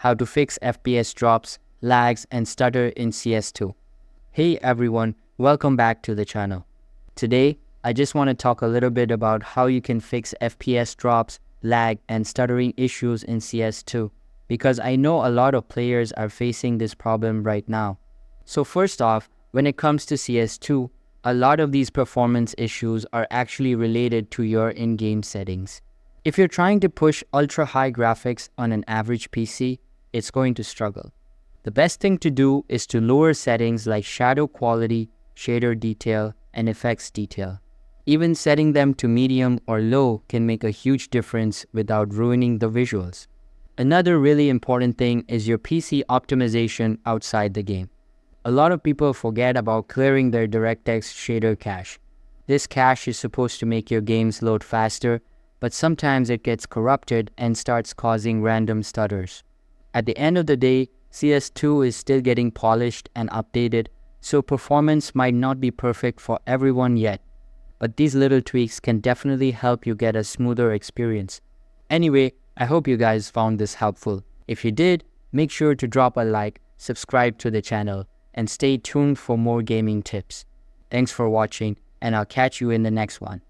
how to fix FPS drops, lags, and stutter in CS2. Hey everyone, welcome back to the channel. Today, I just want to talk a little bit about how you can fix FPS drops, lag, and stuttering issues in CS2, because I know a lot of players are facing this problem right now. So first off, when it comes to CS2, a lot of these performance issues are actually related to your in-game settings. If you're trying to push ultra-high graphics on an average PC, it's going to struggle. The best thing to do is to lower settings like shadow quality, shader detail, and effects detail. Even setting them to medium or low can make a huge difference without ruining the visuals. Another really important thing is your PC optimization outside the game. A lot of people forget about clearing their DirectX shader cache. This cache is supposed to make your games load faster, but sometimes it gets corrupted and starts causing random stutters. At the end of the day, CS2 is still getting polished and updated, so performance might not be perfect for everyone yet. But these little tweaks can definitely help you get a smoother experience. Anyway, I hope you guys found this helpful. If you did, make sure to drop a like, subscribe to the channel, and stay tuned for more gaming tips. Thanks for watching, and I'll catch you in the next one.